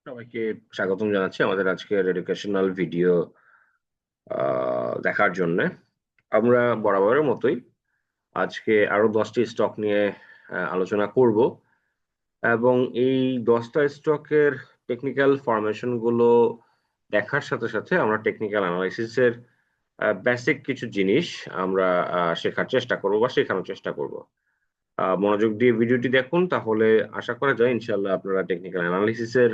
সবাইকে স্বাগতম জানাচ্ছি আমাদের আজকের এডুকেশনাল ভিডিও দেখার জন্য। আমরা বরাবরের মতোই আজকে আরো 10টি স্টক নিয়ে আলোচনা করব এবং এই 10টা স্টকের টেকনিক্যাল ফরমেশন গুলো দেখার সাথে সাথে আমরা টেকনিক্যাল অ্যানালাইসিসের বেসিক কিছু জিনিস আমরা শেখার চেষ্টা করব বা শেখানোর চেষ্টা করব। মনোযোগ দিয়ে ভিডিওটি দেখুন, তাহলে আশা করা যায় ইনশাল্লাহ আপনারা টেকনিক্যাল অ্যানালিসিসের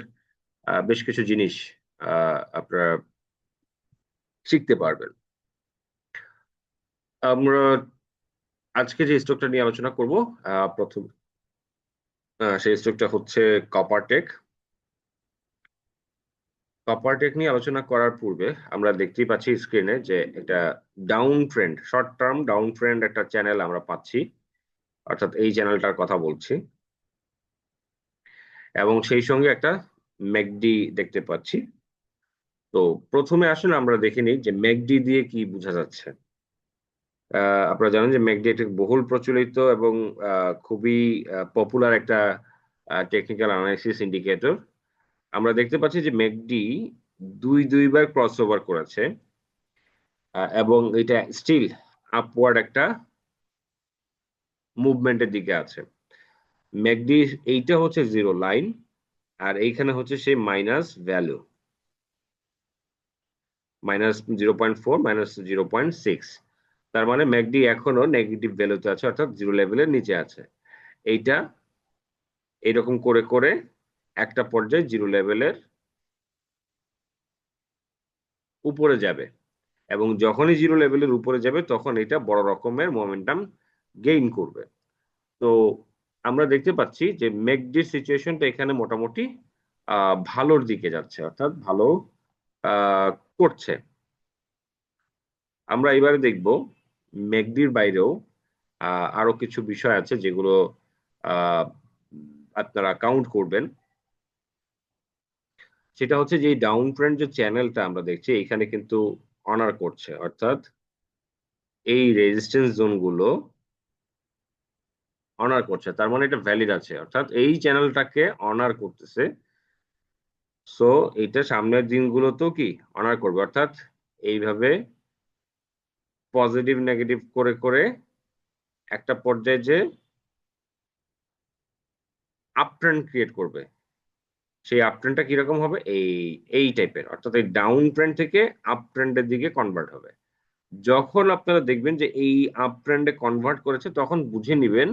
বেশ কিছু জিনিস আপনারা শিখতে পারবেন। আমরা আজকে যে স্টকটা নিয়ে আলোচনা করব, প্রথম সেই স্টকটা হচ্ছে কপারটেক। কপারটেক নিয়ে আলোচনা করার পূর্বে আমরা দেখতেই পাচ্ছি স্ক্রিনে যে এটা down trend, short term down trend একটা চ্যানেল আমরা পাচ্ছি, অর্থাৎ এই চ্যানেলটার কথা বলছি, এবং সেই সঙ্গে একটা ম্যাকডি দেখতে পাচ্ছি। তো প্রথমে আসলে আমরা দেখে নিই যে ম্যাকডি দিয়ে কি বোঝা যাচ্ছে। আপনারা জানেন যে ম্যাকডি একটি বহুল প্রচলিত এবং খুবই পপুলার একটা টেকনিক্যাল অ্যানালাইসিস ইন্ডিকেটর। আমরা দেখতে পাচ্ছি যে ম্যাকডি দুইবার ক্রসওভার করেছে এবং এটা স্টিল আপওয়ার্ড একটা মুভমেন্টের দিকে আছে। ম্যাকডি এইটা হচ্ছে জিরো লাইন, আর এইখানে হচ্ছে সেই মাইনাস ভ্যালু, -0.4 -0.6। তার মানে ম্যাকডি এখনো নেগেটিভ ভ্যালুতে আছে, অর্থাৎ জিরো লেভেলের নিচে আছে। এইটা এরকম করে করে একটা পর্যায়ে জিরো লেভেলের উপরে যাবে, এবং যখনই জিরো লেভেলের উপরে যাবে তখন এটা বড় রকমের মোমেন্টাম গেইন করবে। তো আমরা দেখতে পাচ্ছি যে ম্যাকডির সিচুয়েশনটা এখানে মোটামুটি ভালোর দিকে যাচ্ছে, অর্থাৎ ভালো আহ, করছে। আমরা এবারে দেখব ম্যাকডির বাইরেও আরো কিছু বিষয় আছে যেগুলো আহ, আপনারা কাউন্ট করবেন। সেটা হচ্ছে যে ডাউন ট্রেন্ড যে চ্যানেলটা আমরা দেখছি এখানে কিন্তু অনার করছে, অর্থাৎ এই রেজিস্ট্যান্স জোনগুলো অনার করছে, তার মানে এটা ভ্যালিড আছে, অর্থাৎ এই চ্যানেলটাকে অনার করতেছে। সো এটা সামনের দিনগুলোতেও কি অনার করবে, অর্থাৎ এইভাবে পজিটিভ নেগেটিভ করে করে একটা পর্যায়ে যে আপ ট্রেন্ড ক্রিয়েট করবে। সেই আপ ট্রেন্ডটা কিরকম হবে, এই টাইপের, অর্থাৎ এই ডাউন ট্রেন্ড থেকে আপ ট্রেন্ডের দিকে কনভার্ট হবে। যখন আপনারা দেখবেন যে এই আপ ট্রেন্ডে কনভার্ট করেছে তখন বুঝে নিবেন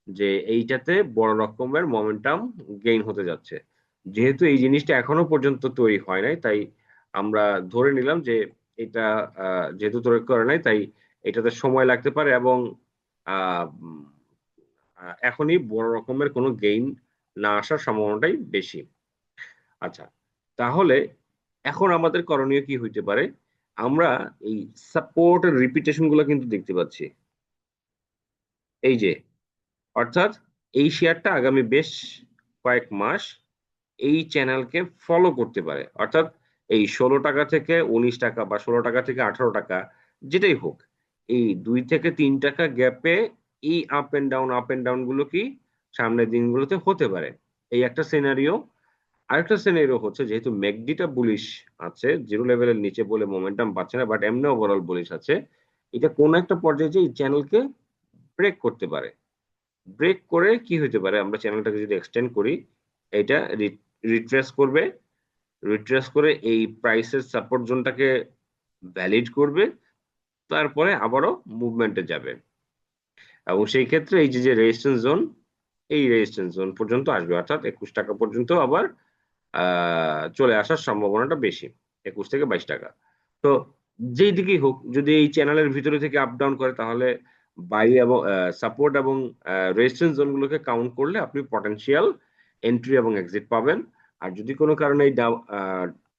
যে এইটাতে বড় রকমের মোমেন্টাম গেইন হতে যাচ্ছে। যেহেতু এই জিনিসটা এখনো পর্যন্ত তৈরি হয় নাই, তাই আমরা ধরে নিলাম যে এটা যেহেতু তৈরি করে নাই, তাই এটাতে সময় লাগতে পারে এবং আহ, উম, এখনই বড় রকমের কোনো গেইন না আসার সম্ভাবনাটাই বেশি। আচ্ছা, তাহলে এখন আমাদের করণীয় কি হইতে পারে? আমরা এই সাপোর্ট রিপিটেশন গুলো কিন্তু দেখতে পাচ্ছি, এই যে, অর্থাৎ এই শেয়ারটা আগামী বেশ কয়েক মাস এই চ্যানেলকে ফলো করতে পারে, অর্থাৎ এই 16 টাকা থেকে 19 টাকা বা 16 টাকা থেকে 18 টাকা, যেটাই হোক, এই 2 থেকে 3 টাকা গ্যাপে এই আপ এন্ড ডাউন গুলো কি সামনের দিনগুলোতে হতে পারে। এই একটা সিনারিও। আরেকটা সিনারিও হচ্ছে যেহেতু ম্যাকডিটা বুলিশ আছে, জিরো লেভেলের নিচে বলে মোমেন্টাম পাচ্ছে না, বাট এমনি ওভারঅল বুলিশ আছে, এটা কোন একটা পর্যায়ে যে এই চ্যানেলকে ব্রেক করতে পারে। ব্রেক করে কি হতে পারে, আমরা চ্যানেলটাকে যদি এক্সটেন্ড করি, এটা রিট্রেস করবে, রিট্রেস করে এই প্রাইসের সাপোর্ট জোনটাকে ভ্যালিড করবে, তারপরে আবারও মুভমেন্টে যাবে, এবং সেই ক্ষেত্রে এই যে যে রেজিস্ট্যান্স জোন, এই রেজিস্ট্যান্স জোন পর্যন্ত আসবে, অর্থাৎ 21 টাকা পর্যন্ত আবার চলে আসার সম্ভাবনাটা বেশি, 21 থেকে 22 টাকা। তো যেই দিকেই হোক, যদি এই চ্যানেলের ভিতরে থেকে আপ ডাউন করে, তাহলে বাই এবং সাপোর্ট এবং রেজিস্ট্যান্স জোনগুলোকে কাউন্ট করলে আপনি পটেনশিয়াল এন্ট্রি এবং এক্সিট পাবেন। আর যদি কোনো কারণে এই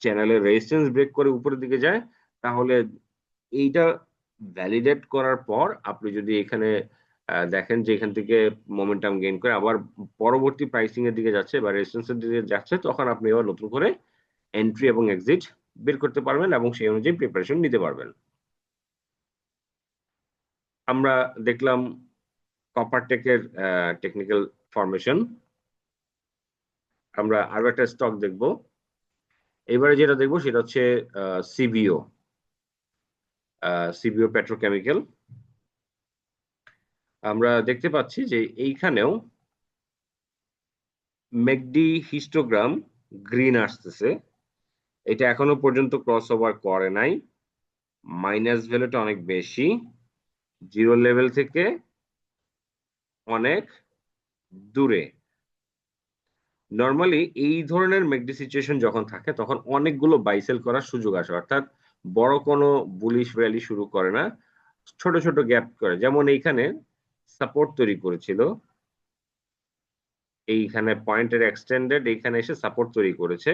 চ্যানেলের রেজিস্ট্যান্স ব্রেক করে উপরের দিকে যায়, তাহলে এইটা ভ্যালিডেট করার পর আপনি যদি এখানে দেখেন যে এখান থেকে মোমেন্টাম গেইন করে আবার পরবর্তী প্রাইসিং এর দিকে যাচ্ছে বা রেজিস্ট্যান্স এর দিকে যাচ্ছে, তখন আপনি আবার নতুন করে এন্ট্রি এবং এক্সিট বের করতে পারবেন এবং সেই অনুযায়ী প্রিপারেশন নিতে পারবেন। আমরা দেখলাম কপারটেকের টেকনিক্যাল ফরমেশন। আমরা আরো একটা স্টক দেখব, এবারে যেটা দেখবো সেটা হচ্ছে সিবিও সিবিও পেট্রোকেমিক্যাল। আমরা দেখতে পাচ্ছি যে এইখানেও ম্যাকডি হিস্টোগ্রাম গ্রিন আসতেছে। এটা এখনো পর্যন্ত ক্রস ওভার করে নাই, মাইনাস ভ্যালুটা অনেক বেশি, জিরো লেভেল থেকে অনেক দূরে। নর্মালি এই ধরনের ম্যাকডি সিচুয়েশন যখন থাকে তখন অনেকগুলো বাইসেল করার সুযোগ আসে, অর্থাৎ বড় কোনো বুলিশ র্যালি শুরু করে না, ছোট ছোট গ্যাপ করে। যেমন এইখানে সাপোর্ট তৈরি করেছিল, এইখানে পয়েন্টের এক্সটেন্ডেড এইখানে এসে সাপোর্ট তৈরি করেছে।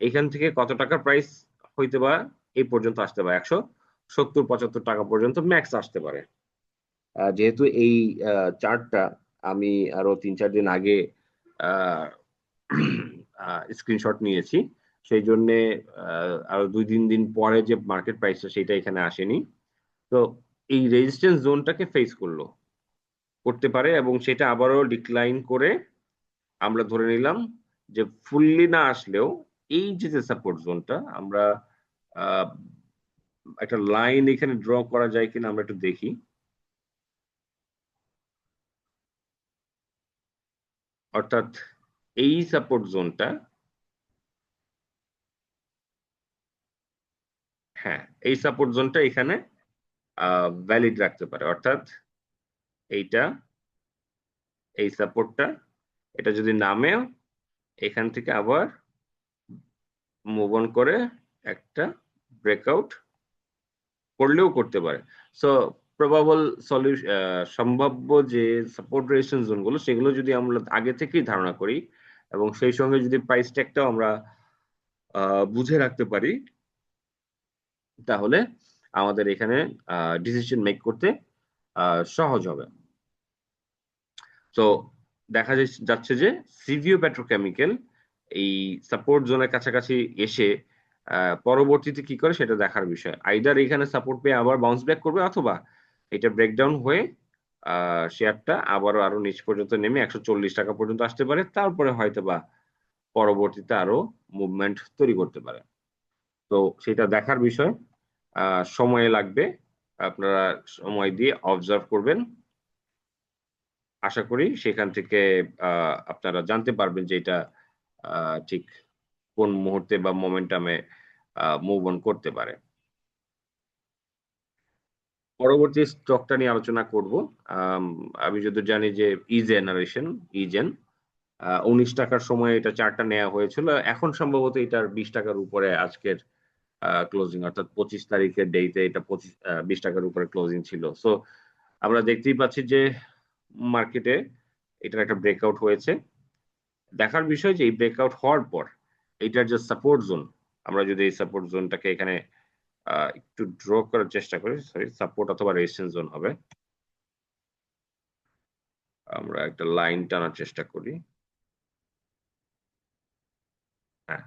এইখান থেকে কত টাকা প্রাইস হইতে বা এই পর্যন্ত আসতে পারে, 170-75 টাকা পর্যন্ত ম্যাক্স আসতে পারে। যেহেতু এই চার্টটা আমি আরো 3-4 দিন আগে স্ক্রিনশট নিয়েছি, সেই জন্য আরো 2-3 দিন পরে যে মার্কেট প্রাইসটা সেটা এখানে আসেনি। তো এই রেজিস্ট্যান্স জোনটাকে ফেস করতে পারে এবং সেটা আবারও ডিক্লাইন করে আমরা ধরে নিলাম যে ফুললি না আসলেও এই যে সাপোর্ট জোনটা আমরা আহ, একটা লাইন এখানে ড্র করা যায় কিনা আমরা একটু দেখি। অর্থাৎ এই সাপোর্ট জোনটা, হ্যাঁ এই সাপোর্ট জোনটা এখানে ভ্যালিড রাখতে পারে। অর্থাৎ এইটা, এই সাপোর্টটা, এটা যদি নামেও এখান থেকে আবার মুভ অন করে একটা ব্রেকআউট করলেও করতে পারে। সো প্রবাবল সলিউশন, সম্ভাব্য যে সাপোর্ট রেজিস্ট্যান্স জোনগুলো সেগুলো যদি আমরা আগে থেকেই ধারণা করি এবং সেই সঙ্গে যদি প্রাইস ট্যাগটাও আমরা বুঝে রাখতে পারি, তাহলে আমাদের এখানে ডিসিশন মেক করতে সহজ হবে। তো দেখা যাচ্ছে যে সিভিও পেট্রোকেমিক্যাল এই সাপোর্ট জোনের কাছাকাছি এসে পরবর্তীতে কি করে সেটা দেখার বিষয়। আইদার এখানে সাপোর্ট পেয়ে আবার বাউন্স ব্যাক করবে, অথবা এটা ব্রেকডাউন হয়ে শেয়ারটা আবারও আরো নিচ পর্যন্ত নেমে 140 টাকা পর্যন্ত আসতে পারে, তারপরে হয়তো বা পরবর্তীতে আরো মুভমেন্ট তৈরি করতে পারে। তো সেটা দেখার বিষয়, সময় লাগবে, আপনারা সময় দিয়ে অবজার্ভ করবেন। আশা করি সেখান থেকে আপনারা জানতে পারবেন যে এটা ঠিক কোন মুহূর্তে বা মোমেন্টামে মুভ অন করতে পারে। পরবর্তী স্টকটা নিয়ে আলোচনা করব। আম, আমি যদি জানি যে জেনারেশন, ইজেন 19 টাকার সময় এটা চারটা নেওয়া হয়েছিল, এখন সম্ভবত এটার 20 টাকার উপরে আজকের ক্লোজিং, অর্থাৎ 25 তারিখের ডেটে এটা 20 টাকার উপরে ক্লোজিং ছিল। সো আমরা দেখতেই পাচ্ছি যে মার্কেটে এটার একটা ব্রেকআউট হয়েছে। দেখার বিষয় যে এই ব্রেকআউট হওয়ার পর এটার যে সাপোর্ট জোন, আমরা যদি এই সাপোর্ট জোনটাকে এখানে একটু ড্র করার চেষ্টা করি, সরি সাপোর্ট অথবা রেজিস্ট্যান্স জোন হবে, আমরা একটা লাইন টানার চেষ্টা করি। হ্যাঁ,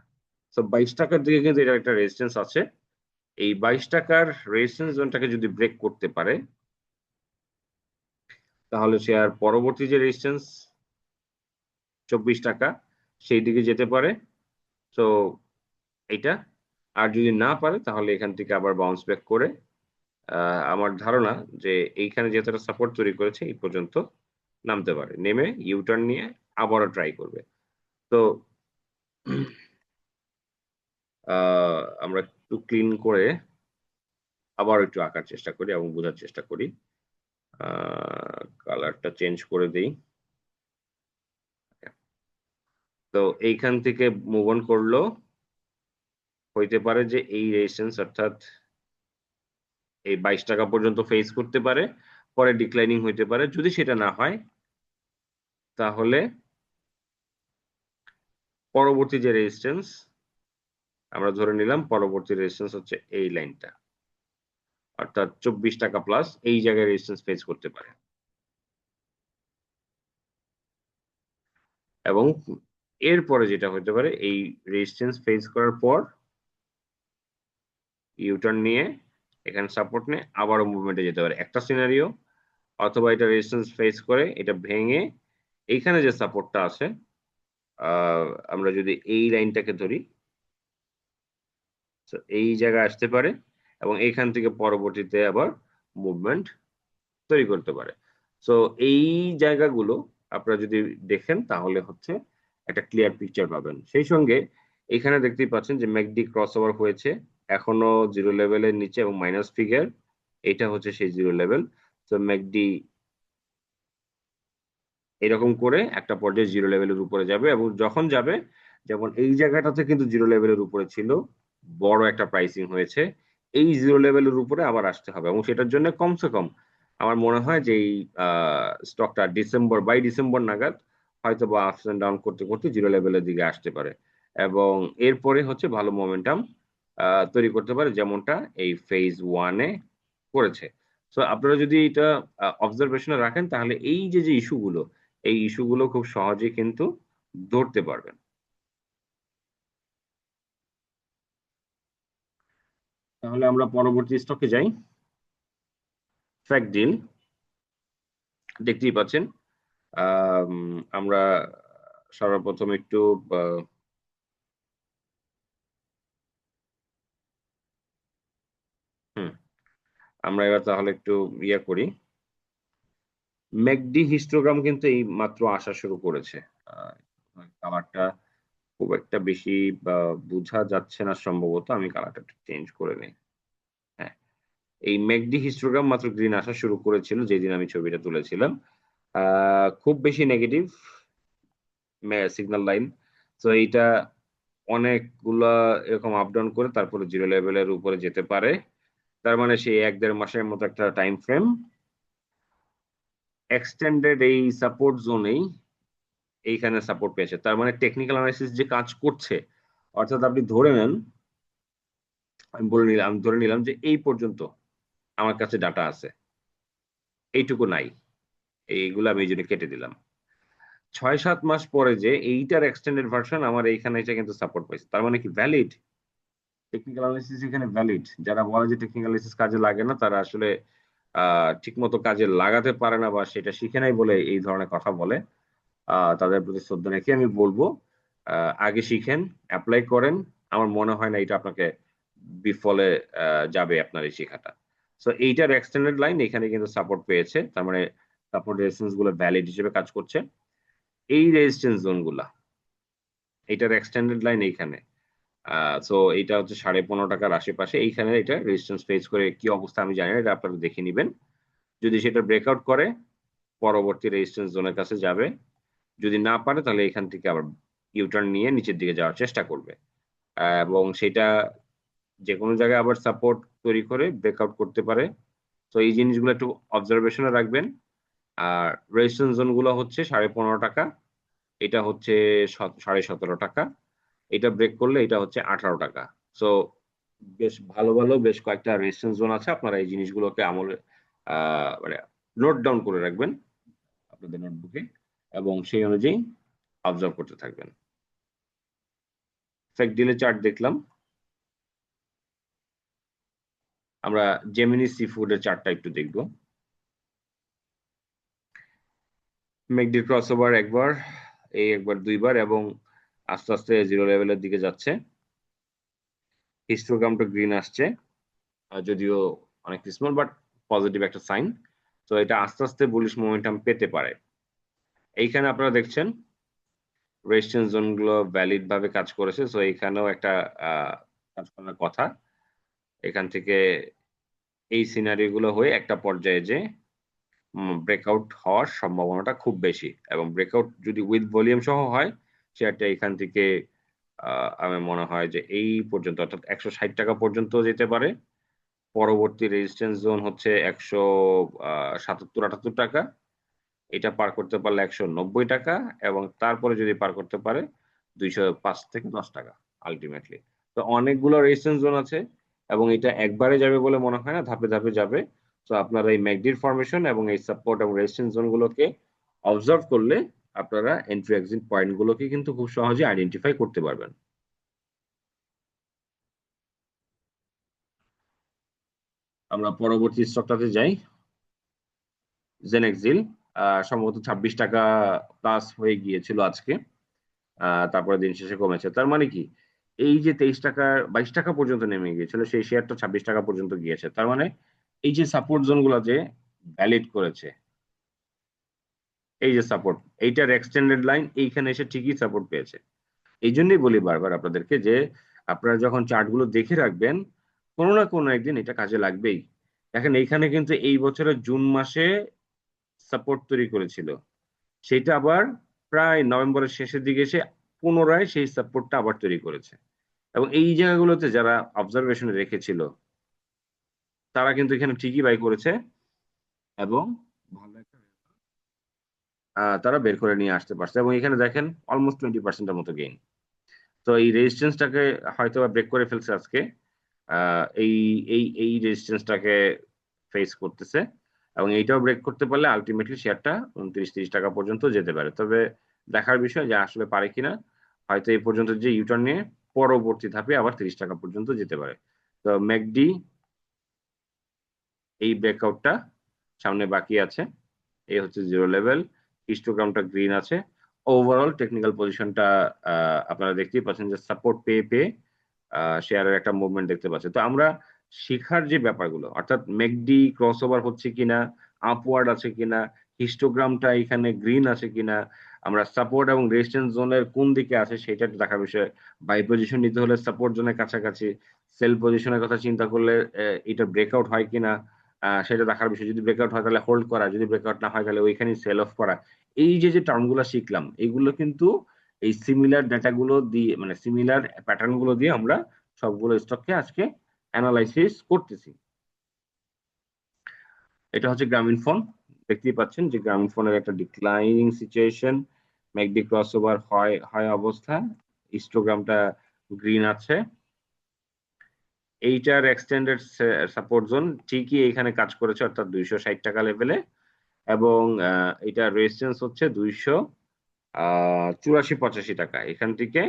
তো 22 টাকার দিকে কিন্তু এটা একটা রেজিস্ট্যান্স আছে। এই 22 টাকার রেজিস্ট্যান্স জোনটাকে যদি ব্রেক করতে পারে তাহলে শেয়ার পরবর্তী যে রেজিস্ট্যান্স 24 টাকা সেই দিকে যেতে পারে। তো এইটা, আর যদি না পারে তাহলে এখান থেকে আবার বাউন্স ব্যাক করে আমার ধারণা যে এইখানে যেহেতু একটা সাপোর্ট তৈরি করেছে এই পর্যন্ত নামতে পারে, নেমে ইউটার্ন নিয়ে আবারও ট্রাই করবে। তো আমরা একটু ক্লিন করে আবার একটু আঁকার চেষ্টা করি এবং বোঝার চেষ্টা করি। কালারটা চেঞ্জ করে দেই। তো এইখান থেকে মুভ অন করলো, হইতে পারে যে এই রেজিস্ট্যান্স অর্থাৎ এই 22 টাকা পর্যন্ত ফেস করতে পারে, পরে ডিক্লাইনিং হইতে পারে। যদি সেটা না হয় তাহলে পরবর্তী যে রেজিস্ট্যান্স আমরা ধরে নিলাম, পরবর্তী রেজিস্ট্যান্স হচ্ছে এই লাইনটা, অর্থাৎ 24 টাকা প্লাস এই জায়গায় রেজিস্ট্যান্স ফেস করতে পারে। এবং এরপরে যেটা হতে পারে, এই রেজিস্ট্যান্স ফেস করার পর ইউটার্ন নিয়ে এখানে সাপোর্ট নিয়ে আবারও মুভমেন্টে যেতে পারে একটা সিনারিও, অথবা এটা রেজিস্ট্যান্স ফেস করে এটা ভেঙে এইখানে যে সাপোর্টটা আছে, আমরা যদি এই লাইনটাকে ধরি, তো এই জায়গায় আসতে পারে এবং এইখান থেকে পরবর্তীতে আবার মুভমেন্ট তৈরি করতে পারে। সো এই জায়গাগুলো আপনারা যদি দেখেন তাহলে হচ্ছে একটা ক্লিয়ার পিকচার পাবেন। সেই সঙ্গে এখানে দেখতেই পাচ্ছেন যে ম্যাকডি ক্রসওভার হয়েছে। এখনো 0 লেভেলের নিচে এবং মাইনাস ফিগার। এটা হচ্ছে সেই 0 লেভেল। সো ম্যাকডি এরকম করে একটা পর্যায়ে 0 লেভেলের উপরে যাবে এবং যখন যাবে যেমন এই জায়গাটাতে কিন্তু 0 লেভেলের উপরে ছিল। বড় একটা প্রাইসিং হয়েছে। এই 0 লেভেলের উপরে আবার আসতে হবে এবং সেটার জন্য কমসে কম আমার মনে হয় যে এই স্টকটা ডিসেম্বর নাগাদ হয়তোবা আপস এন্ড ডাউন করতে, করতে 0 লেভেলের দিকে আসতে পারে এবং এরপরে হচ্ছে ভালো মোমেন্টাম তৈরি করতে পারে যেমনটা এই ফেজ 1 এ করেছে। সো আপনারা যদি এটা অবজারভেশনে রাখেন তাহলে এই যে ইস্যুগুলো এই ইস্যুগুলো খুব সহজেই কিন্তু ধরতে পারবেন। তাহলে আমরা পরবর্তী স্টকে যাই। ফ্যাক্টডিল দেখতেই পাচ্ছেন। আম, আমরা সর্বপ্রথম একটু আহ, হুম, আমরা এবার তাহলে একটু ইয়ে করি। ম্যাকডি হিস্টোগ্রাম কিন্তু এই মাত্র আসা শুরু করেছে। কালারটা খুব একটা বেশি বোঝা যাচ্ছে না সম্ভবত, আমি কালারটা একটু চেঞ্জ করে নিই। হ্যাঁ, এই ম্যাকডি হিস্টোগ্রাম মাত্র গ্রিন আসা শুরু করেছিল যেদিন আমি ছবিটা তুলেছিলাম। খুব বেশি নেগেটিভ সিগন্যাল লাইন। তো এইটা অনেকগুলা এরকম আপ ডাউন করে তারপরে 0 লেভেলের উপরে যেতে পারে। তার মানে সেই 1-1.5 মাসের মতো একটা টাইম ফ্রেম এক্সটেন্ডেড এই সাপোর্ট জোনেই এইখানে সাপোর্ট পেয়েছে। তার মানে টেকনিক্যাল অ্যানালাইসিস যে কাজ করছে, অর্থাৎ আপনি ধরে নেন, আমি ধরে নিলাম যে এই পর্যন্ত আমার কাছে ডাটা আছে, এইটুকু নাই, এইগুলো আমি এই জন্য কেটে দিলাম। 6-7 মাস পরে যে এইটার এক্সটেন্ডেড ভার্সন আমার এইখানে এটা কিন্তু সাপোর্ট পাইছে, তার মানে কি ভ্যালিড টেকনিক্যাল অ্যানালিসিস এখানে ভ্যালিড। যারা বলে যে টেকনিক্যাল অ্যানালিসিস কাজে লাগে না তারা আসলে ঠিক মতো কাজে লাগাতে পারে না বা সেটা শিখে নাই বলে এই ধরনের কথা বলে। তাদের প্রতি শ্রদ্ধা রেখে আমি বলবো আগে শিখেন, অ্যাপ্লাই করেন। আমার মনে হয় না এটা আপনাকে বিফলে যাবে আপনার এই শেখাটা। সো এইটার এক্সটেন্ডেড লাইন এখানে কিন্তু সাপোর্ট পেয়েছে, তার মানে সাপোর্ট রেজিস্ট্যান্স গুলো ভ্যালিড হিসেবে কাজ করছে। এই রেজিস্ট্যান্স জোন গুলা, এটার এক্সটেন্ডেড লাইন এইখানে। সো এইটা হচ্ছে 15.5 টাকার আশেপাশে, এইখানে এটা রেজিস্ট্যান্স ফেস করে কি অবস্থা আমি জানি না, এটা আপনারা দেখে নিবেন। যদি সেটা ব্রেকআউট করে পরবর্তী রেজিস্ট্যান্স জোনের কাছে যাবে, যদি না পারে তাহলে এখান থেকে আবার ইউটার্ন নিয়ে নিচের দিকে যাওয়ার চেষ্টা করবে এবং সেটা যে কোনো জায়গায় আবার সাপোর্ট তৈরি করে ব্রেকআউট করতে পারে। তো এই জিনিসগুলো একটু অবজারভেশনে রাখবেন। আর রেজিস্ট্যান্স জোন গুলো হচ্ছে 15.5 টাকা, এটা হচ্ছে 17.5 টাকা, এটা ব্রেক করলে এটা হচ্ছে 18 টাকা। সো বেশ ভালো ভালো বেশ কয়েকটা রেজিস্ট্যান্স জোন আছে, আপনারা এই জিনিসগুলোকে আমলে মানে নোট ডাউন করে রাখবেন আপনাদের নোটবুকে এবং সেই অনুযায়ী অবজার্ভ করতে থাকবেন। ফ্যাক্ট ডিলে চার্ট দেখলাম। আমরা জেমিনি সি ফুডের চার্টটা একটু দেখব। ম্যাকডি ক্রসওভার একবার, এই একবার দুইবার এবং আস্তে আস্তে 0 লেভেলের দিকে যাচ্ছে। হিস্টোগ্রামটা গ্রিন আসছে, যদিও অনেক স্মল বাট পজিটিভ একটা সাইন। তো এটা আস্তে আস্তে বুলিশ মোমেন্টাম পেতে পারে। এইখানে আপনারা দেখছেন রেজিস্ট্যান্স জোন গুলো ভ্যালিড ভাবে কাজ করেছে। সো এখানেও একটা কাজ করার কথা। এখান থেকে এই সিনারি গুলো হয়ে একটা পর্যায়ে যে ব্রেকআউট হওয়ার সম্ভাবনাটা খুব বেশি এবং ব্রেকআউট যদি উইথ ভলিউম সহ হয় শেয়ারটা এখান থেকে আমার মনে হয় যে এই পর্যন্ত অর্থাৎ 160 টাকা পর্যন্ত যেতে পারে। পরবর্তী রেজিস্ট্যান্স জোন হচ্ছে 177-78 টাকা, এটা পার করতে পারলে 190 টাকা এবং তারপরে যদি পার করতে পারে 205 থেকে 10 টাকা আলটিমেটলি। তো অনেকগুলো রেজিস্ট্যান্স জোন আছে এবং এটা একবারে যাবে বলে মনে হয় না, ধাপে ধাপে যাবে। তো আপনারা এই ম্যাকডির ফরমেশন এবং এই সাপোর্ট এবং রেজিস্ট্যান্স জোন গুলোকে অবজার্ভ করলে আপনারা এন্ট্রি এক্সিট পয়েন্ট গুলোকে কিন্তু খুব সহজে আইডেন্টিফাই করতে পারবেন। আমরা পরবর্তী স্টকটাতে যাই। জেনেক্সিল সম্ভবত 26 টাকা প্লাস হয়ে গিয়েছিল আজকে, তারপরে দিন শেষে কমেছে। তার মানে কি এই যে 23 টাকা 22 টাকা পর্যন্ত নেমে গিয়েছিল, সেই শেয়ারটা 26 টাকা পর্যন্ত গিয়েছে। তার মানে এই যে সাপোর্ট জোন গুলা যে ভ্যালিড করেছে, এই যে সাপোর্ট, এইটার এক্সটেন্ডেড লাইন এইখানে এসে ঠিকই সাপোর্ট পেয়েছে। এই জন্যই বলি বারবার আপনাদেরকে যে আপনারা যখন চার্ট গুলো দেখে রাখবেন, কোনো না কোনো একদিন এটা কাজে লাগবেই। দেখেন এইখানে কিন্তু এই বছরের জুন মাসে সাপোর্ট তৈরি করেছিল, সেটা আবার প্রায় নভেম্বরের শেষের দিকে এসে পুনরায় সেই সাপোর্টটা আবার তৈরি করেছে। এবং এই জায়গাগুলোতে যারা অবজারভেশনে রেখেছিল তারা কিন্তু এখানে ঠিকই বাই করেছে এবং ভালো একটা তারা বের করে নিয়ে আসতে পারছে। এবং এখানে দেখেন অলমোস্ট 20%-এর মতো গেইন। তো এই রেজিস্ট্যান্সটাকে হয়তো বা ব্রেক করে ফেলছে আজকে। এই এই রেজিস্ট্যান্সটাকে ফেস করতেছে, এবং এইটাও ব্রেক করতে পারলে আলটিমেটলি শেয়ারটা 29-30 টাকা পর্যন্ত যেতে পারে। তবে দেখার বিষয় যে আসলে পারে কিনা। হয়তো এই পর্যন্ত যে ইউটার্ন নিয়ে পরবর্তী ধাপে আবার 30 টাকা পর্যন্ত যেতে পারে। তো ম্যাকডি এই ব্রেকআউটটা সামনে বাকি আছে। এই হচ্ছে জিরো লেভেল, হিস্টোগ্রামটা গ্রিন আছে। ওভারঅল টেকনিক্যাল পজিশনটা আপনারা দেখতেই পাচ্ছেন যে সাপোর্ট পেয়ে পেয়ে শেয়ারের একটা মুভমেন্ট দেখতে পাচ্ছি। তো আমরা শেখার যে ব্যাপারগুলো, অর্থাৎ ম্যাকডি ক্রস ওভার হচ্ছে কিনা, আপওয়ার্ড আছে কিনা, হিস্টোগ্রামটা এখানে গ্রিন আছে কিনা, আমরা সাপোর্ট এবং রেজিস্ট্যান্স জোনের কোন দিকে আছে সেটা একটু দেখার বিষয়। বাই পজিশন নিতে হলে সাপোর্ট জোনের কাছাকাছি, সেল পজিশনের কথা চিন্তা করলে এটা ব্রেকআউট হয় কিনা সেটা দেখার বিষয়। যদি ব্রেকআউট হয় তাহলে হোল্ড করা, যদি ব্রেকআউট না হয় তাহলে ওইখানে সেল অফ করা। এই যে যে টার্মগুলো শিখলাম, এগুলো কিন্তু এই সিমিলার ডাটাগুলো দিয়ে, মানে সিমিলার প্যাটার্ন গুলো দিয়ে আমরা সবগুলো স্টককে আজকে অ্যানালাইসিস করতেছি। এটা হচ্ছে গ্রামীণ ফোন। দেখতেই পাচ্ছেন যে গ্রামীণ ফোনের একটা declining situation, McD cross over হয় হয় অবস্থা, হিস্টোগ্রামটা গ্রিন আছে। এইটার এক্সটেন্ডেড সাপোর্ট জোন ঠিকই এখানে কাজ করেছে, অর্থাৎ 260 টাকা লেভেলে। এবং এটা রেজিস্ট্যান্স হচ্ছে 284-85 টাকা। এখান থেকে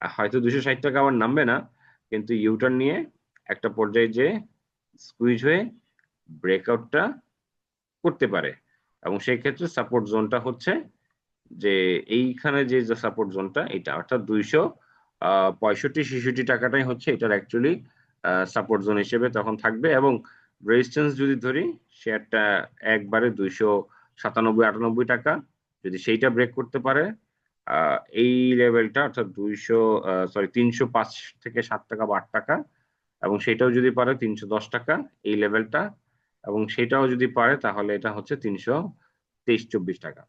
হয়তো 260 টাকা আবার নামবে না, কিন্তু ইউটার্ন নিয়ে একটা পর্যায়ে যে স্কুইজ হয়ে ব্রেকআউটটা করতে পারে। এবং সেই ক্ষেত্রে সাপোর্ট জোনটা হচ্ছে যে এইখানে যে সাপোর্ট জোনটা, এটা অর্থাৎ 265-66 টাকাটাই হচ্ছে এটার অ্যাকচুয়ালি সাপোর্ট জোন হিসেবে তখন থাকবে। এবং রেজিস্ট্যান্স যদি ধরি, শেয়ারটা একবারে 297-98 টাকা, যদি সেইটা ব্রেক করতে পারে, এই লেভেলটা অর্থাৎ 305 থেকে 7 টাকা বা 8 টাকা, এবং সেটাও যদি পারে 310 টাকা এই লেভেলটা, এবং সেটাও যদি পারে তাহলে এটা হচ্ছে 323-24 টাকা।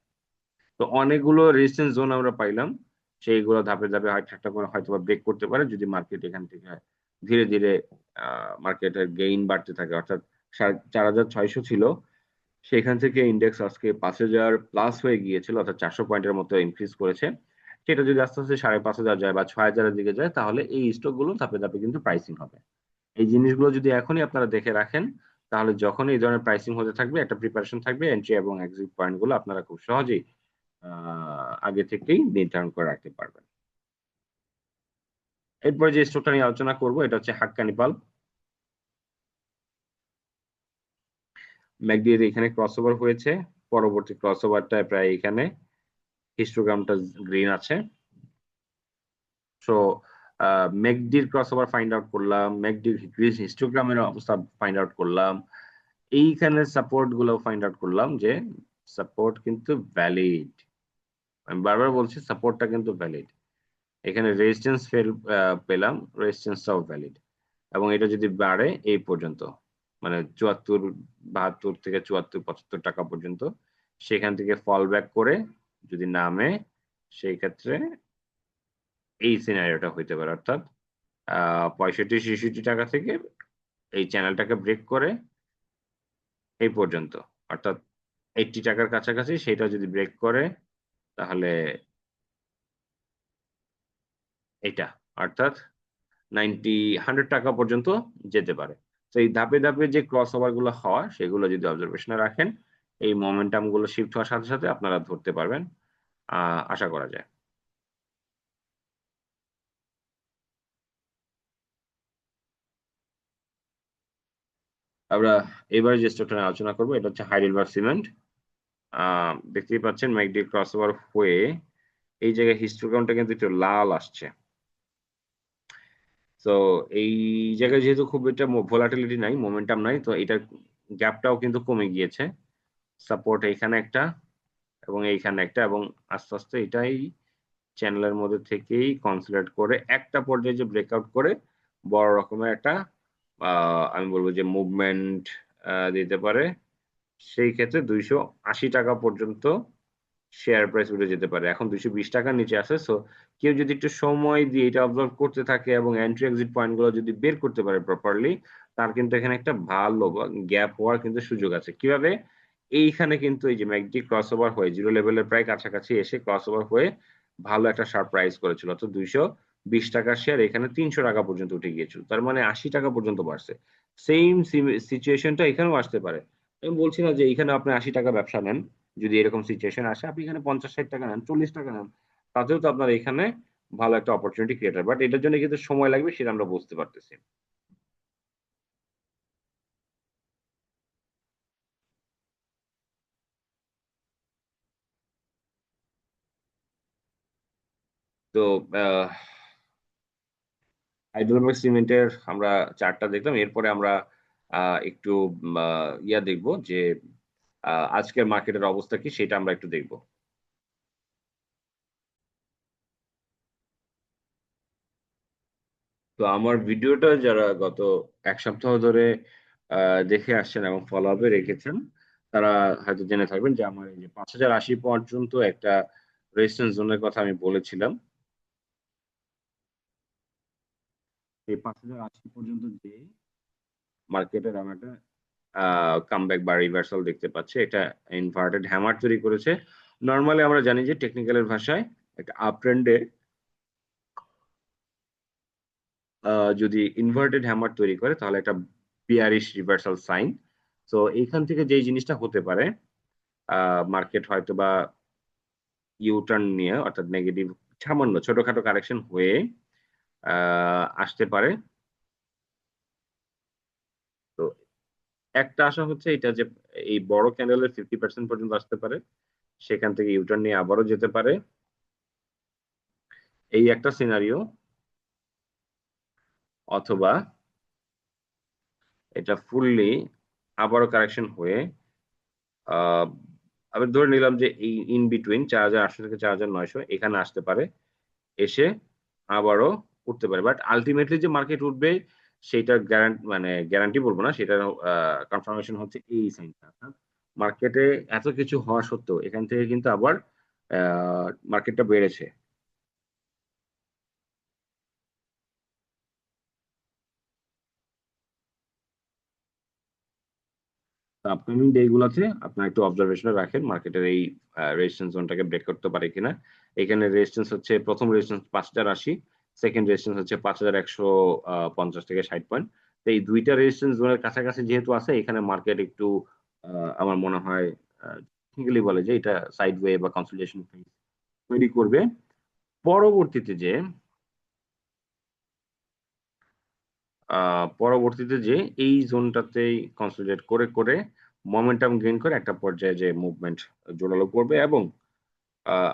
তো অনেকগুলো রেজিস্ট্যান্স জোন আমরা পাইলাম, সেইগুলো ধাপে ধাপে হয়তো একটা করে হয়তো বা ব্রেক করতে পারে যদি মার্কেট এখান থেকে ধীরে ধীরে মার্কেটের গেইন বাড়তে থাকে। অর্থাৎ 4,600 ছিল, সেখান থেকে ইন্ডেক্স আজকে 5,000 প্লাস হয়ে গিয়েছিল, অর্থাৎ 400 পয়েন্টের মতো ইনক্রিজ করেছে। সেটা যদি আস্তে আস্তে 5,500 যায় বা 6,000-এর দিকে যায়, তাহলে এই স্টক গুলো ধাপে ধাপে কিন্তু প্রাইসিং হবে। এই জিনিসগুলো যদি এখনই আপনারা দেখে রাখেন, তাহলে যখন এই ধরনের প্রাইসিং হতে থাকবে একটা প্রিপারেশন থাকবে, এন্ট্রি এবং এক্সিট পয়েন্ট গুলো আপনারা খুব সহজেই আগে থেকেই নির্ধারণ করে রাখতে পারবেন। এরপরে যে স্টকটা নিয়ে আলোচনা করব এটা হচ্ছে হাক্কানি পাল্প। ম্যাকডি এখানে ক্রসওভার হয়েছে, পরবর্তী ক্রসওভারটা প্রায় এখানে, হিস্টোগ্রামটা গ্রিন আছে। সো ম্যাকডির ক্রসওভার ফাইন্ড আউট করলাম, ম্যাকডির হিস্টোগ্রামের অবস্থা ফাইন্ড আউট করলাম, এইখানে সাপোর্ট গুলো ফাইন্ড আউট করলাম যে সাপোর্ট কিন্তু ভ্যালিড। আমি বারবার বলছি সাপোর্টটা কিন্তু ভ্যালিড। এখানে রেজিস্ট্যান্স পেলাম, রেজিস্ট্যান্সটাও ভ্যালিড। এবং এটা যদি বাড়ে এই পর্যন্ত, মানে 72, 72 থেকে 74, 75 টাকা পর্যন্ত, সেখান থেকে ফল ব্যাক করে যদি নামে, সেই ক্ষেত্রে এই সিনারিওটা হইতে পারে। অর্থাৎ 65-66 টাকা থেকে এই চ্যানেলটাকে ব্রেক করে এই পর্যন্ত, অর্থাৎ 80 টাকার কাছাকাছি, সেটা যদি ব্রেক করে তাহলে এটা, অর্থাৎ 100 টাকা পর্যন্ত যেতে পারে। তো এই ধাপে ধাপে যে ক্রস ওভার গুলো হওয়া, সেগুলো যদি অবজারভেশনে রাখেন, এই মোমেন্টাম গুলো শিফট হওয়ার সাথে সাথে আপনারা ধরতে পারবেন, আশা করা যায়। আমরা এবারে যে স্টকটা নিয়ে আলোচনা করবো এটা হচ্ছে হাইডেলবার্গ সিমেন্ট। দেখতেই পাচ্ছেন ম্যাকডি ক্রস ওভার হয়ে এই জায়গায় হিস্টোগ্রামটা কিন্তু একটু লাল আসছে। তো এই জায়গায় যেহেতু খুব একটা ভোলাটিলিটি নাই, মোমেন্টাম নাই, তো এটার গ্যাপটাও কিন্তু কমে গিয়েছে। সাপোর্ট এইখানে একটা এবং এইখানে একটা, এবং আস্তে আস্তে এটাই চ্যানেলের মধ্যে থেকেই কনসোলিডেট করে একটা পর্যায়ে যে ব্রেকআউট করে বড় রকমের একটা আমি বলবো যে মুভমেন্ট দিতে পারে। সেই ক্ষেত্রে 280 টাকা পর্যন্ত শেয়ার প্রাইস উঠে যেতে পারে। এখন 220 টাকার নিচে আছে। সো কেউ যদি একটু সময় দিয়ে এটা অবজার্ভ করতে থাকে এবং এন্ট্রি এক্সিট পয়েন্ট গুলো যদি বের করতে পারে প্রপারলি, তার কিন্তু এখানে একটা ভালো গ্যাপ হওয়ার কিন্তু সুযোগ আছে। কিভাবে? এইখানে কিন্তু এই যে ম্যাকডি ক্রস ওভার হয়ে জিরো লেভেলের প্রায় কাছাকাছি এসে ক্রস ওভার হয়ে ভালো একটা শার্প প্রাইস করেছিল। অর্থাৎ 220 টাকার শেয়ার এখানে 300 টাকা পর্যন্ত উঠে গিয়েছিল। তার মানে 80 টাকা পর্যন্ত বাড়ছে। সেম সিচুয়েশনটা এখানেও আসতে পারে। আমি বলছি না যে এখানে আপনি 80 টাকা ব্যবসা নেন। যদি এরকম সিচুয়েশন আসে, আপনি এখানে 50-60 টাকা নেন, 40 টাকা নেন, তাতেও তো আপনার এখানে ভালো একটা অপরচুনিটি ক্রিয়েট হয়। বাট এটার জন্য কিন্তু সময় লাগবে, সেটা আমরা বুঝতে পারতেছি। তো হাইডেলবার্গ সিমেন্টের আমরা চার্টটা দেখলাম। এরপরে আমরা একটু ইয়া দেখব যে আজকের মার্কেটের অবস্থা কি, সেটা আমরা একটু দেখব। তো আমার ভিডিওটা যারা গত 1 সপ্তাহ ধরে দেখে আসছেন এবং ফলো আপে রেখেছেন, তারা হয়তো জেনে থাকবেন যে আমার এই যে 5080 পর্যন্ত একটা রেজিস্ট্যান্স জোনের কথা আমি বলেছিলাম। এই 5080 পর্যন্ত যে মার্কেটের আমরা একটা কামব্যাক বা রিভার্সাল দেখতে পাচ্ছি, এটা ইনভার্টেড হ্যামার তৈরি করেছে। নর্মালি আমরা জানি যে টেকনিক্যালের ভাষায় একটা আপ ট্রেন্ডে যদি ইনভার্টেড হ্যামার তৈরি করে তাহলে একটা বিয়ারিশ রিভার্সাল সাইন। তো এইখান থেকে যেই জিনিসটা হতে পারে, মার্কেট হয়তো বা ইউটার্ন নিয়ে, অর্থাৎ নেগেটিভ সামান্য ছোটখাটো কারেকশন হয়ে আসতে পারে। তো একটা আশা হচ্ছে এটা যে এই বড় ক্যান্ডেলের 50% পর্যন্ত আসতে পারে, সেখান থেকে ইউটার্ন নিয়ে আবারও যেতে পারে, এই একটা সিনারিও। অথবা এটা ফুললি আবারও কারেকশন হয়ে আহ আমি ধরে নিলাম যে এই ইন বিটুইন 4800 থেকে 4900 এখানে আসতে পারে, এসে আবারও উঠতে পারে। বাট আলটিমেটলি যে মার্কেট উঠবে সেটার গ্যারান্টি বলবো না, সেটার কনফার্মেশন হচ্ছে এই সাইনটা। মার্কেটে এত কিছু হওয়া সত্ত্বেও এখান থেকে কিন্তু আবার মার্কেটটা বেড়েছে। আপকামিং ডে গুলাতে আপনার একটু অবজারভেশনে রাখেন মার্কেটের এই রেজিস্ট্যান্স জোনটাকে ব্রেক করতে পারে কিনা। এখানে রেজিস্ট্যান্স হচ্ছে, প্রথম রেজিস্ট্যান্স 5080, সেকেন্ড রেজিস্ট্যান্স হচ্ছে 5150 থেকে 60 পয়েন্ট। তো এই দুইটা রেজিস্ট্যান্স জোনের কাছাকাছি যেহেতু আছে, এখানে মার্কেট একটু আমার মনে হয় টেকনিক্যালি বলে যে এটা সাইড ওয়ে বা কনসোলিডেশন তৈরি করবে। পরবর্তীতে যে এই জোনটাতেই কনসোলিডেট করে করে মোমেন্টাম গেইন করে একটা পর্যায়ে যে মুভমেন্ট জোরালো করবে, এবং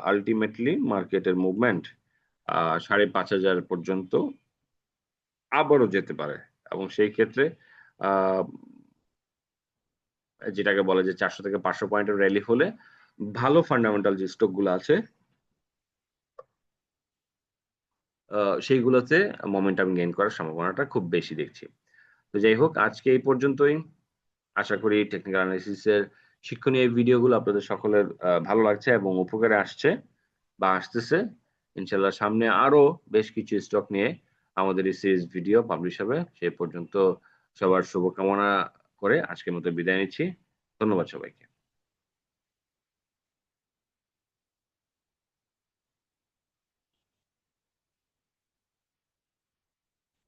আলটিমেটলি মার্কেটের মুভমেন্ট 5500 পর্যন্ত আবারও যেতে পারে। এবং সেই ক্ষেত্রে আহ, যেটাকে বলে যে 400 থেকে 500 পয়েন্টের র্যালি হলে ভালো ফান্ডামেন্টাল যে স্টক গুলো আছে সেইগুলোতে মোমেন্টাম গেইন করার সম্ভাবনাটা খুব বেশি দেখছি। তো যাই হোক, আজকে এই পর্যন্তই। আশা করি টেকনিক্যাল অ্যানালিসিসের শিক্ষণীয় এই ভিডিওগুলো আপনাদের সকলের ভালো লাগছে এবং উপকারে আসছে বা আসতেছে। ইনশাল্লাহ সামনে আরো বেশ কিছু স্টক নিয়ে আমাদের এই সিরিজ ভিডিও পাবলিশ হবে। সে পর্যন্ত সবার শুভকামনা করে আজকের মতো বিদায় নিচ্ছি। ধন্যবাদ সবাইকে।